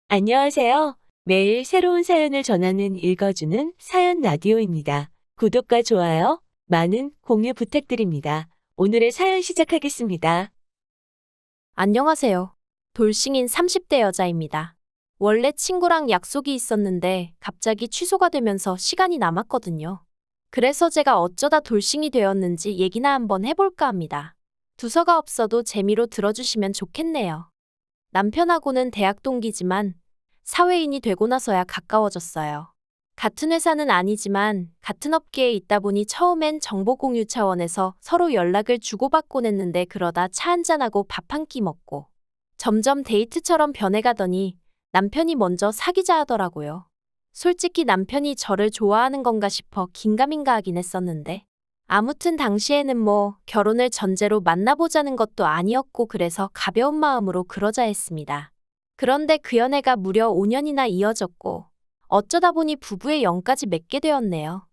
안녕하세요. 매일 새로운 사연을 전하는 읽어주는 사연 라디오입니다. 구독과 좋아요, 많은 공유 부탁드립니다. 오늘의 사연 시작하겠습니다. 안녕하세요. 돌싱인 30대 여자입니다. 원래 친구랑 약속이 있었는데 갑자기 취소가 되면서 시간이 남았거든요. 그래서 제가 어쩌다 돌싱이 되었는지 얘기나 한번 해볼까 합니다. 두서가 없어도 재미로 들어주시면 좋겠네요. 남편하고는 대학 동기지만 사회인이 되고 나서야 가까워졌어요. 같은 회사는 아니지만 같은 업계에 있다 보니 처음엔 정보 공유 차원에서 서로 연락을 주고받곤 했는데 그러다 차 한잔하고 밥 한 끼 먹고 점점 데이트처럼 변해가더니 남편이 먼저 사귀자 하더라고요. 솔직히 남편이 저를 좋아하는 건가 싶어 긴가민가 하긴 했었는데 아무튼 당시에는 뭐 결혼을 전제로 만나보자는 것도 아니었고 그래서 가벼운 마음으로 그러자 했습니다. 그런데 그 연애가 무려 5년이나 이어졌고 어쩌다 보니 부부의 영까지 맺게 되었네요.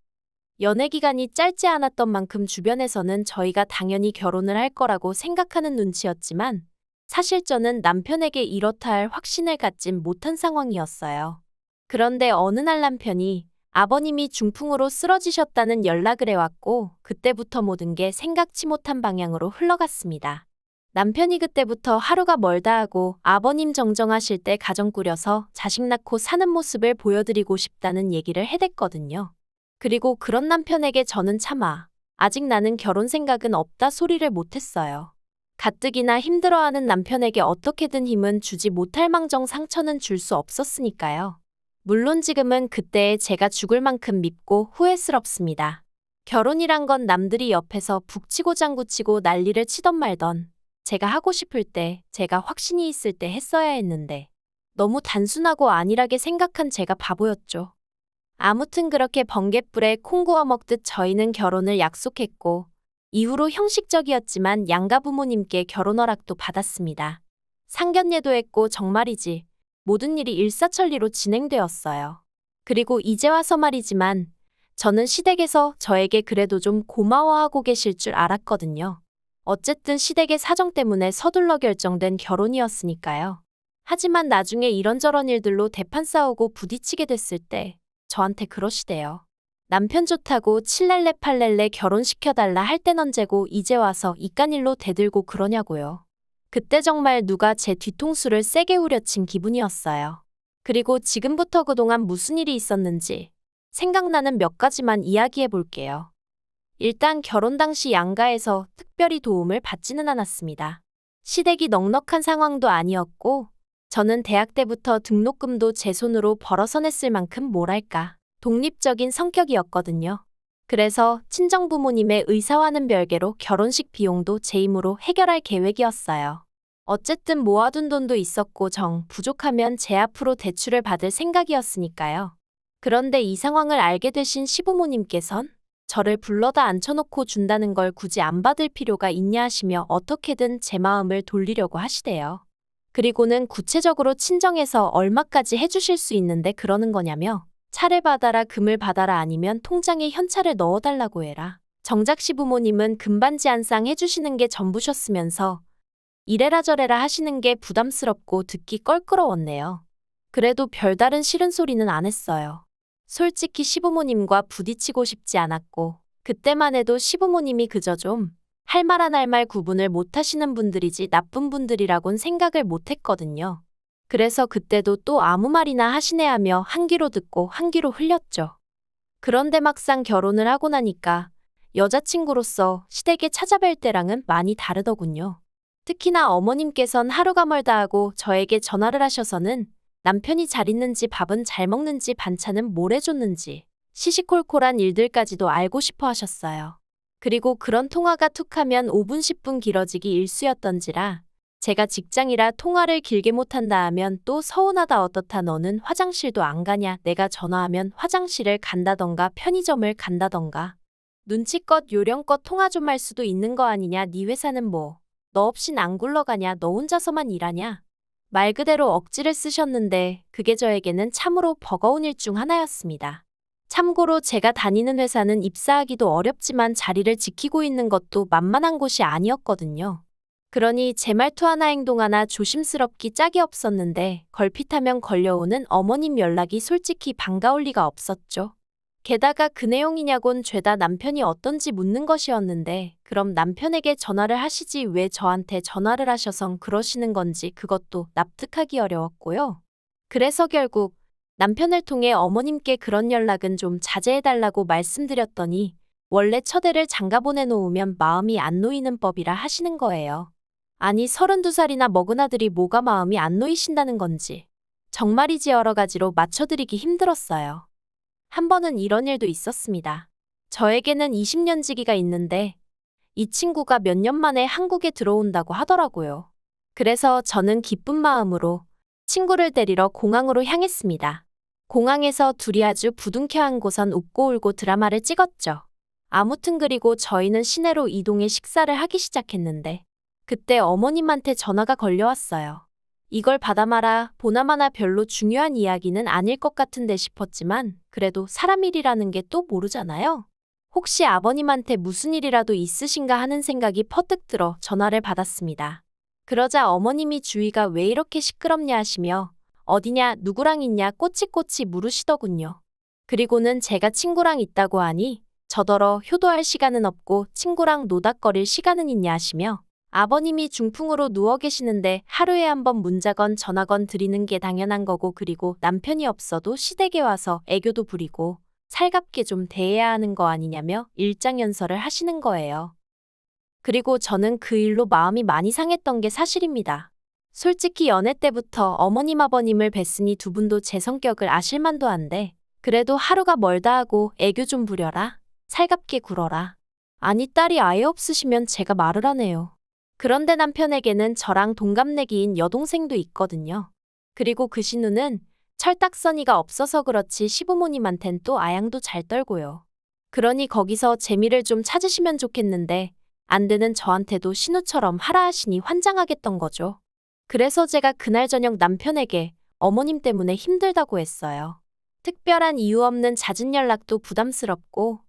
연애 기간이 짧지 않았던 만큼 주변에서는 저희가 당연히 결혼을 할 거라고 생각하는 눈치였지만 사실 저는 남편에게 이렇다 할 확신을 갖진 못한 상황이었어요. 그런데 어느 날 남편이 아버님이 중풍으로 쓰러지셨다는 연락을 해왔고 그때부터 모든 게 생각지 못한 방향으로 흘러갔습니다. 남편이 그때부터 하루가 멀다 하고 아버님 정정하실 때 가정 꾸려서 자식 낳고 사는 모습을 보여드리고 싶다는 얘기를 해댔거든요. 그리고 그런 남편에게 저는 차마 아직 나는 결혼 생각은 없다 소리를 못했어요. 가뜩이나 힘들어하는 남편에게 어떻게든 힘은 주지 못할 망정 상처는 줄 수 없었으니까요. 물론 지금은 그때의 제가 죽을 만큼 밉고 후회스럽습니다. 결혼이란 건 남들이 옆에서 북치고 장구치고 난리를 치던 말던 제가 하고 싶을 때, 제가 확신이 있을 때 했어야 했는데 너무 단순하고 안일하게 생각한 제가 바보였죠. 아무튼 그렇게 번갯불에 콩 구워 먹듯 저희는 결혼을 약속했고 이후로 형식적이었지만 양가 부모님께 결혼 허락도 받았습니다. 상견례도 했고 정말이지 모든 일이 일사천리로 진행되었어요. 그리고 이제 와서 말이지만 저는 시댁에서 저에게 그래도 좀 고마워하고 계실 줄 알았거든요. 어쨌든 시댁의 사정 때문에 서둘러 결정된 결혼이었으니까요. 하지만 나중에 이런저런 일들로 대판 싸우고 부딪히게 됐을 때 저한테 그러시대요. 남편 좋다고 7렐레 8렐레 결혼시켜달라 할 땐 언제고 이제 와서 이깟일로 대들고 그러냐고요. 그때 정말 누가 제 뒤통수를 세게 후려친 기분이었어요. 그리고 지금부터 그동안 무슨 일이 있었는지 생각나는 몇 가지만 이야기해 볼게요. 일단 결혼 당시 양가에서 특별히 도움을 받지는 않았습니다. 시댁이 넉넉한 상황도 아니었고 저는 대학 때부터 등록금도 제 손으로 벌어서 냈을 만큼 뭐랄까 독립적인 성격이었거든요. 그래서 친정부모님의 의사와는 별개로 결혼식 비용도 제 힘으로 해결할 계획이었어요. 어쨌든 모아둔 돈도 있었고 정 부족하면 제 앞으로 대출을 받을 생각이었으니까요. 그런데 이 상황을 알게 되신 시부모님께선 저를 불러다 앉혀놓고 준다는 걸 굳이 안 받을 필요가 있냐 하시며 어떻게든 제 마음을 돌리려고 하시대요. 그리고는 구체적으로 친정에서 얼마까지 해주실 수 있는데 그러는 거냐며 차를 받아라 금을 받아라 아니면 통장에 현찰을 넣어달라고 해라. 정작 시부모님은 금반지 한 쌍 해주시는 게 전부셨으면서 이래라 저래라 하시는 게 부담스럽고 듣기 껄끄러웠네요. 그래도 별다른 싫은 소리는 안 했어요. 솔직히 시부모님과 부딪히고 싶지 않았고 그때만 해도 시부모님이 그저 좀 할 말 안 할 말 구분을 못하시는 분들이지 나쁜 분들이라곤 생각을 못했거든요. 그래서 그때도 또 아무 말이나 하시네 하며 한 귀로 듣고 한 귀로 흘렸죠. 그런데 막상 결혼을 하고 나니까 여자친구로서 시댁에 찾아뵐 때랑은 많이 다르더군요. 특히나 어머님께선 하루가 멀다 하고 저에게 전화를 하셔서는 남편이 잘 있는지 밥은 잘 먹는지 반찬은 뭘 해줬는지 시시콜콜한 일들까지도 알고 싶어 하셨어요. 그리고 그런 통화가 툭하면 5분 10분 길어지기 일쑤였던지라 제가 직장이라 통화를 길게 못한다 하면 또 서운하다 어떻다 너는 화장실도 안 가냐 내가 전화하면 화장실을 간다던가 편의점을 간다던가 눈치껏 요령껏 통화 좀 할 수도 있는 거 아니냐 네 회사는 뭐 너 없인 안 굴러가냐 너 혼자서만 일하냐 말 그대로 억지를 쓰셨는데 그게 저에게는 참으로 버거운 일 중 하나였습니다. 참고로 제가 다니는 회사는 입사하기도 어렵지만 자리를 지키고 있는 것도 만만한 곳이 아니었거든요. 그러니 제 말투 하나 행동 하나 조심스럽기 짝이 없었는데 걸핏하면 걸려오는 어머님 연락이 솔직히 반가울 리가 없었죠. 게다가 그 내용이냐곤 죄다 남편이 어떤지 묻는 것이었는데 그럼 남편에게 전화를 하시지 왜 저한테 전화를 하셔선 그러시는 건지 그것도 납득하기 어려웠고요. 그래서 결국 남편을 통해 어머님께 그런 연락은 좀 자제해달라고 말씀드렸더니 원래 처대를 장가 보내놓으면 마음이 안 놓이는 법이라 하시는 거예요. 아니 32살이나 먹은 아들이 뭐가 마음이 안 놓이신다는 건지 정말이지 여러 가지로 맞춰드리기 힘들었어요. 한 번은 이런 일도 있었습니다. 저에게는 20년 지기가 있는데 이 친구가 몇 년 만에 한국에 들어온다고 하더라고요. 그래서 저는 기쁜 마음으로 친구를 데리러 공항으로 향했습니다. 공항에서 둘이 아주 부둥켜안고선 웃고 울고 드라마를 찍었죠. 아무튼 그리고 저희는 시내로 이동해 식사를 하기 시작했는데 그때 어머님한테 전화가 걸려왔어요. 이걸 받아마라 보나마나 별로 중요한 이야기는 아닐 것 같은데 싶었지만 그래도 사람 일이라는 게 또 모르잖아요. 혹시 아버님한테 무슨 일이라도 있으신가 하는 생각이 퍼뜩 들어 전화를 받았습니다. 그러자 어머님이 주위가 왜 이렇게 시끄럽냐 하시며 어디냐 누구랑 있냐 꼬치꼬치 물으시더군요. 그리고는 제가 친구랑 있다고 하니 저더러 효도할 시간은 없고 친구랑 노닥거릴 시간은 있냐 하시며 아버님이 중풍으로 누워 계시는데 하루에 한 번 문자건 전화건 드리는 게 당연한 거고 그리고 남편이 없어도 시댁에 와서 애교도 부리고 살갑게 좀 대해야 하는 거 아니냐며 일장연설을 하시는 거예요. 그리고 저는 그 일로 마음이 많이 상했던 게 사실입니다. 솔직히 연애 때부터 어머님 아버님을 뵀으니 두 분도 제 성격을 아실 만도 한데 그래도 하루가 멀다 하고 애교 좀 부려라. 살갑게 굴어라. 아니 딸이 아예 없으시면 제가 말을 하네요. 그런데 남편에게는 저랑 동갑내기인 여동생도 있거든요. 그리고 그 신우는 철딱서니가 없어서 그렇지 시부모님한텐 또 아양도 잘 떨고요. 그러니 거기서 재미를 좀 찾으시면 좋겠는데 안 되는 저한테도 신우처럼 하라 하시니 환장하겠던 거죠. 그래서 제가 그날 저녁 남편에게 어머님 때문에 힘들다고 했어요. 특별한 이유 없는 잦은 연락도 부담스럽고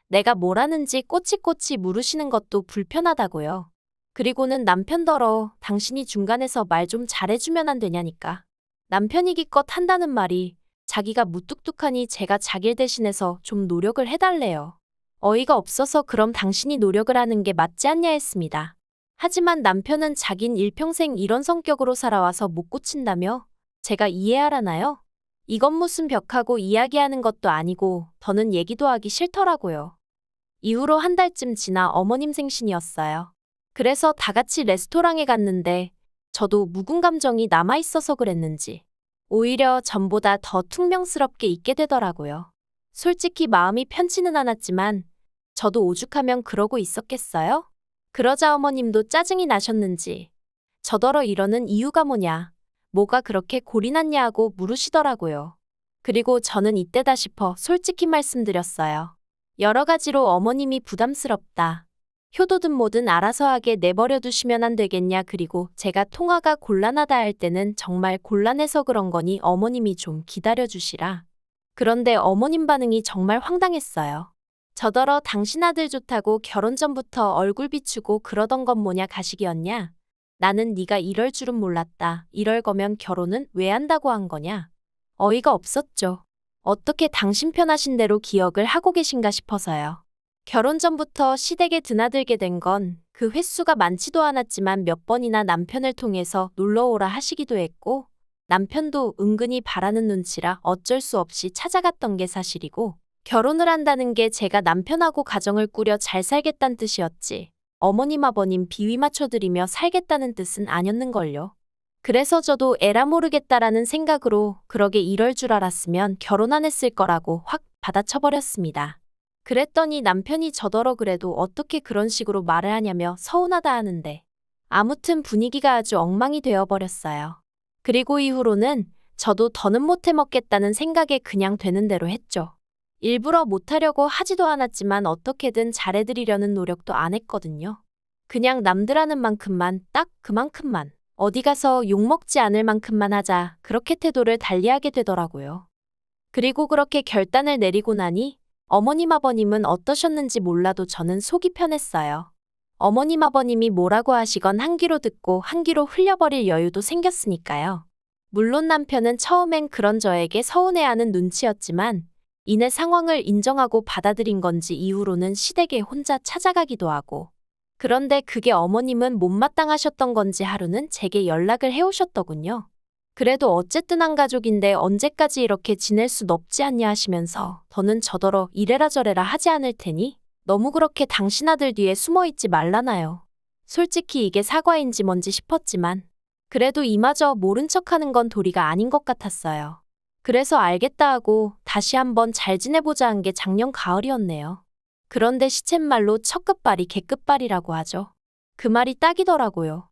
내가 뭘 하는지 꼬치꼬치 물으시는 것도 불편하다고요. 그리고는 남편더러 당신이 중간에서 말 좀 잘해주면 안 되냐니까. 남편이 기껏 한다는 말이 자기가 무뚝뚝하니 제가 자기를 대신해서 좀 노력을 해달래요. 어이가 없어서 그럼 당신이 노력을 하는 게 맞지 않냐 했습니다. 하지만 남편은 자긴 일평생 이런 성격으로 살아와서 못 고친다며 제가 이해하라나요? 이건 무슨 벽하고 이야기하는 것도 아니고 더는 얘기도 하기 싫더라고요. 이후로 한 달쯤 지나 어머님 생신이었어요. 그래서 다 같이 레스토랑에 갔는데 저도 묵은 감정이 남아있어서 그랬는지 오히려 전보다 더 퉁명스럽게 있게 되더라고요. 솔직히 마음이 편치는 않았지만 저도 오죽하면 그러고 있었겠어요? 그러자 어머님도 짜증이 나셨는지 저더러 이러는 이유가 뭐냐, 뭐가 그렇게 골이 났냐 하고 물으시더라고요. 그리고 저는 이때다 싶어 솔직히 말씀드렸어요. 여러 가지로 어머님이 부담스럽다. 효도든 뭐든 알아서 하게 내버려 두시면 안 되겠냐. 그리고 제가 통화가 곤란하다 할 때는 정말 곤란해서 그런 거니 어머님이 좀 기다려 주시라. 그런데 어머님 반응이 정말 황당했어요. 저더러 당신 아들 좋다고 결혼 전부터 얼굴 비추고 그러던 건 뭐냐 가식이었냐. 나는 네가 이럴 줄은 몰랐다. 이럴 거면 결혼은 왜 한다고 한 거냐. 어이가 없었죠. 어떻게 당신 편하신 대로 기억을 하고 계신가 싶어서요. 결혼 전부터 시댁에 드나들게 된 건 그 횟수가 많지도 않았지만 몇 번이나 남편을 통해서 놀러오라 하시기도 했고 남편도 은근히 바라는 눈치라 어쩔 수 없이 찾아갔던 게 사실이고 결혼을 한다는 게 제가 남편하고 가정을 꾸려 잘 살겠다는 뜻이었지 어머님 아버님 비위 맞춰드리며 살겠다는 뜻은 아니었는걸요. 그래서 저도 에라 모르겠다라는 생각으로 그러게 이럴 줄 알았으면 결혼 안 했을 거라고 확 받아쳐버렸습니다. 그랬더니 남편이 저더러 그래도 어떻게 그런 식으로 말을 하냐며 서운하다 하는데 아무튼 분위기가 아주 엉망이 되어버렸어요. 그리고 이후로는 저도 더는 못해 먹겠다는 생각에 그냥 되는 대로 했죠. 일부러 못하려고 하지도 않았지만 어떻게든 잘해드리려는 노력도 안 했거든요. 그냥 남들 하는 만큼만 딱 그만큼만 어디 가서 욕먹지 않을 만큼만 하자 그렇게 태도를 달리하게 되더라고요. 그리고 그렇게 결단을 내리고 나니 어머님 아버님은 어떠셨는지 몰라도 저는 속이 편했어요. 어머님 아버님이 뭐라고 하시건 한 귀로 듣고 한 귀로 흘려버릴 여유도 생겼으니까요. 물론 남편은 처음엔 그런 저에게 서운해하는 눈치였지만 이내 상황을 인정하고 받아들인 건지 이후로는 시댁에 혼자 찾아가기도 하고, 그런데 그게 어머님은 못마땅하셨던 건지 하루는 제게 연락을 해오셨더군요. 그래도 어쨌든 한 가족인데 언제까지 이렇게 지낼 순 없지 않냐 하시면서 더는 저더러 이래라 저래라 하지 않을 테니 너무 그렇게 당신 아들 뒤에 숨어있지 말라나요. 솔직히 이게 사과인지 뭔지 싶었지만 그래도 이마저 모른 척하는 건 도리가 아닌 것 같았어요. 그래서 알겠다 하고 다시 한번 잘 지내보자 한 게 작년 가을이었네요. 그런데 시쳇말로 첫 끝발이 개끝발이라고 하죠. 그 말이 딱이더라고요.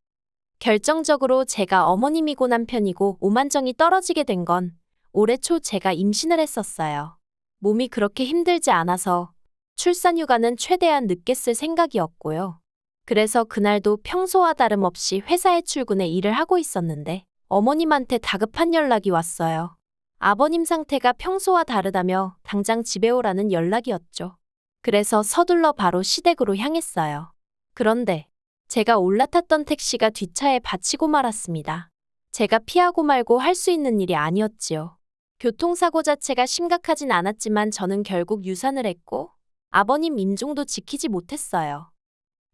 결정적으로 제가 어머님이고 남편이고 오만정이 떨어지게 된 건 올해 초 제가 임신을 했었어요. 몸이 그렇게 힘들지 않아서 출산휴가는 최대한 늦게 쓸 생각이었고요. 그래서 그날도 평소와 다름없이 회사에 출근해 일을 하고 있었는데 어머님한테 다급한 연락이 왔어요. 아버님 상태가 평소와 다르다며 당장 집에 오라는 연락이었죠. 그래서 서둘러 바로 시댁으로 향했어요. 그런데 제가 올라탔던 택시가 뒷차에 받치고 말았습니다. 제가 피하고 말고 할 수 있는 일이 아니었지요. 교통사고 자체가 심각하진 않았지만 저는 결국 유산을 했고 아버님 임종도 지키지 못했어요.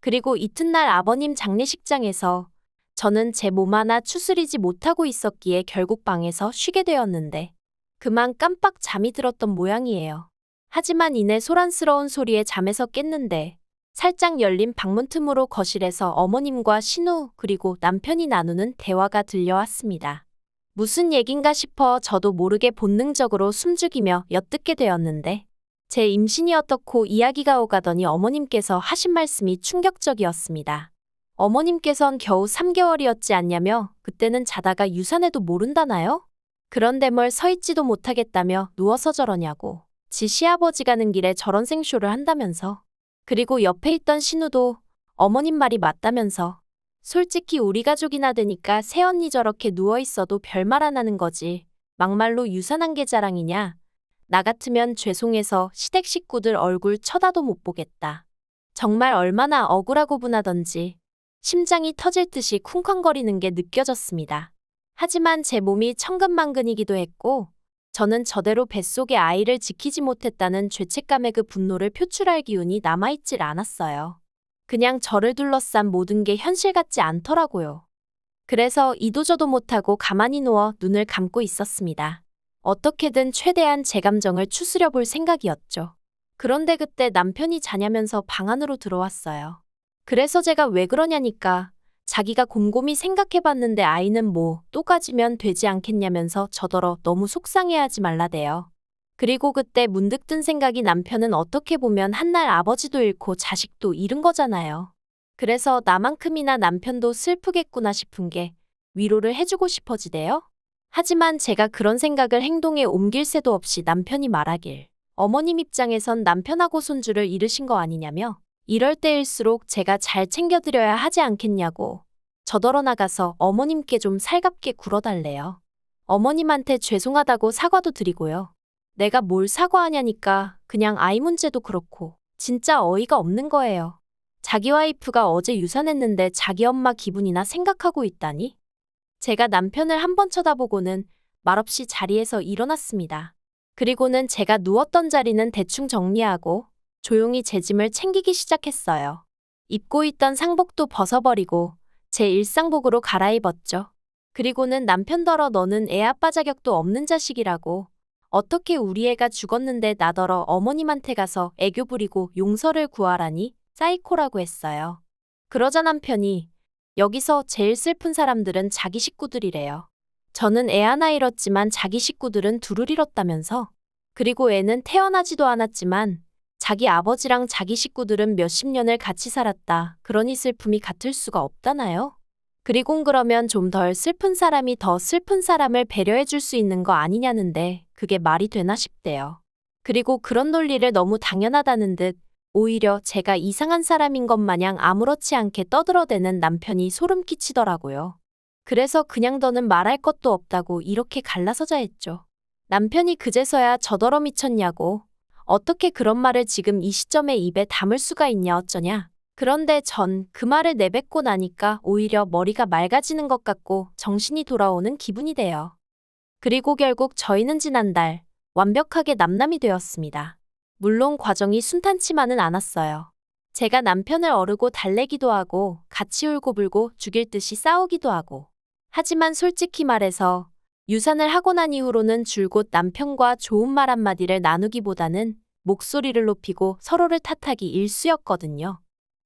그리고 이튿날 아버님 장례식장에서 저는 제 몸 하나 추스리지 못하고 있었기에 결국 방에서 쉬게 되었는데 그만 깜빡 잠이 들었던 모양이에요. 하지만 이내 소란스러운 소리에 잠에서 깼는데 살짝 열린 방문 틈으로 거실에서 어머님과 신우 그리고 남편이 나누는 대화가 들려왔습니다. 무슨 얘긴가 싶어 저도 모르게 본능적으로 숨죽이며 엿듣게 되었는데 제 임신이 어떻고 이야기가 오가더니 어머님께서 하신 말씀이 충격적이었습니다. 어머님께선 겨우 3개월이었지 않냐며 그때는 자다가 유산해도 모른다나요? 그런데 뭘 서있지도 못하겠다며 누워서 저러냐고. 지 시아버지 가는 길에 저런 생쇼를 한다면서. 그리고 옆에 있던 신우도 어머님 말이 맞다면서. 솔직히 우리 가족이나 되니까 새언니 저렇게 누워있어도 별말 안 하는 거지. 막말로 유산한 게 자랑이냐. 나 같으면 죄송해서 시댁 식구들 얼굴 쳐다도 못 보겠다. 정말 얼마나 억울하고 분하던지 심장이 터질 듯이 쿵쾅거리는 게 느껴졌습니다. 하지만 제 몸이 천근만근이기도 했고 저는 저대로 뱃속의 아이를 지키지 못했다는 죄책감의 그 분노를 표출할 기운이 남아있질 않았어요. 그냥 저를 둘러싼 모든 게 현실 같지 않더라고요. 그래서 이도저도 못하고 가만히 누워 눈을 감고 있었습니다. 어떻게든 최대한 제 감정을 추스려 볼 생각이었죠. 그런데 그때 남편이 자냐면서 방 안으로 들어왔어요. 그래서 제가 왜 그러냐니까 자기가 곰곰이 생각해봤는데 아이는 뭐 또 가지면 되지 않겠냐면서 저더러 너무 속상해하지 말라대요. 그리고 그때 문득 든 생각이 남편은 어떻게 보면 한날 아버지도 잃고 자식도 잃은 거잖아요. 그래서 나만큼이나 남편도 슬프겠구나 싶은 게 위로를 해주고 싶어지대요. 하지만 제가 그런 생각을 행동에 옮길 새도 없이 남편이 말하길 어머님 입장에선 남편하고 손주를 잃으신 거 아니냐며 이럴 때일수록 제가 잘 챙겨드려야 하지 않겠냐고 저더러 나가서 어머님께 좀 살갑게 굴어달래요. 어머님한테 죄송하다고 사과도 드리고요. 내가 뭘 사과하냐니까 그냥 아이 문제도 그렇고 진짜 어이가 없는 거예요. 자기 와이프가 어제 유산했는데 자기 엄마 기분이나 생각하고 있다니? 제가 남편을 한번 쳐다보고는 말없이 자리에서 일어났습니다. 그리고는 제가 누웠던 자리는 대충 정리하고 조용히 제 짐을 챙기기 시작했어요. 입고 있던 상복도 벗어버리고 제 일상복으로 갈아입었죠. 그리고는 남편더러 너는 애 아빠 자격도 없는 자식이라고 어떻게 우리 애가 죽었는데 나더러 어머님한테 가서 애교 부리고 용서를 구하라니 사이코라고 했어요. 그러자 남편이 여기서 제일 슬픈 사람들은 자기 식구들이래요. 저는 애 하나 잃었지만 자기 식구들은 둘을 잃었다면서. 그리고 애는 태어나지도 않았지만 자기 아버지랑 자기 식구들은 몇십 년을 같이 살았다. 그러니 슬픔이 같을 수가 없다나요? 그리곤 그러면 좀 덜 슬픈 사람이 더 슬픈 사람을 배려해 줄 수 있는 거 아니냐는데 그게 말이 되나 싶대요. 그리고 그런 논리를 너무 당연하다는 듯 오히려 제가 이상한 사람인 것 마냥 아무렇지 않게 떠들어대는 남편이 소름 끼치더라고요. 그래서 그냥 더는 말할 것도 없다고 이렇게 갈라서자 했죠. 남편이 그제서야 저더러 미쳤냐고 어떻게 그런 말을 지금 이 시점에 입에 담을 수가 있냐 어쩌냐. 그런데 전 그 말을 내뱉고 나니까 오히려 머리가 맑아지는 것 같고 정신이 돌아오는 기분이 돼요. 그리고 결국 저희는 지난달 완벽하게 남남이 되었습니다. 물론 과정이 순탄치만은 않았어요. 제가 남편을 어르고 달래기도 하고 같이 울고불고 죽일 듯이 싸우기도 하고. 하지만 솔직히 말해서 유산을 하고 난 이후로는 줄곧 남편과 좋은 말 한마디를 나누기보다는 목소리를 높이고 서로를 탓하기 일쑤였거든요.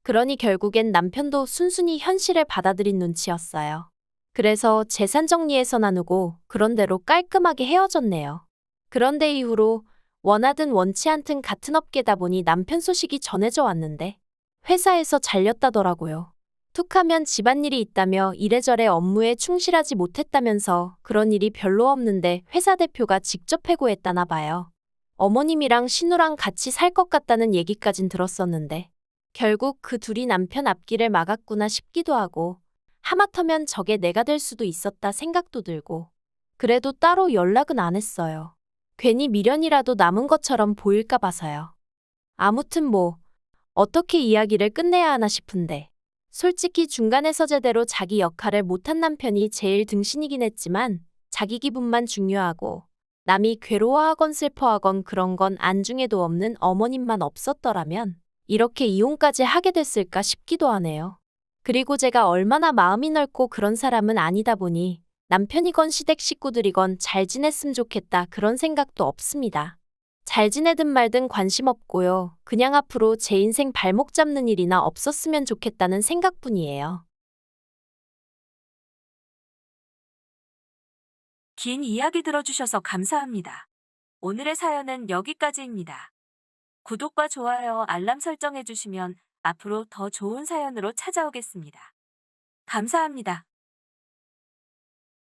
그러니 결국엔 남편도 순순히 현실을 받아들인 눈치였어요. 그래서 재산 정리해서 나누고 그런대로 깔끔하게 헤어졌네요. 그런데 이후로 원하든 원치 않든 같은 업계다 보니 남편 소식이 전해져 왔는데 회사에서 잘렸다더라고요. 툭하면 집안일이 있다며 이래저래 업무에 충실하지 못했다면서 그런 일이 별로 없는데 회사 대표가 직접 해고했다나 봐요. 어머님이랑 신우랑 같이 살 것 같다는 얘기까진 들었었는데 결국 그 둘이 남편 앞길을 막았구나 싶기도 하고 하마터면 저게 내가 될 수도 있었다 생각도 들고 그래도 따로 연락은 안 했어요. 괜히 미련이라도 남은 것처럼 보일까 봐서요. 아무튼 뭐 어떻게 이야기를 끝내야 하나 싶은데 솔직히 중간에서 제대로 자기 역할을 못한 남편이 제일 등신이긴 했지만 자기 기분만 중요하고 남이 괴로워하건 슬퍼하건 그런 건 안중에도 없는 어머님만 없었더라면 이렇게 이혼까지 하게 됐을까 싶기도 하네요. 그리고 제가 얼마나 마음이 넓고 그런 사람은 아니다 보니 남편이건 시댁 식구들이건 잘 지냈으면 좋겠다 그런 생각도 없습니다. 잘 지내든 말든 관심 없고요. 그냥 앞으로 제 인생 발목 잡는 일이나 없었으면 좋겠다는 생각뿐이에요. 긴 이야기 들어주셔서 감사합니다. 오늘의 사연은 여기까지입니다. 구독과 좋아요, 알람 설정해주시면 앞으로 더 좋은 사연으로 찾아오겠습니다. 감사합니다.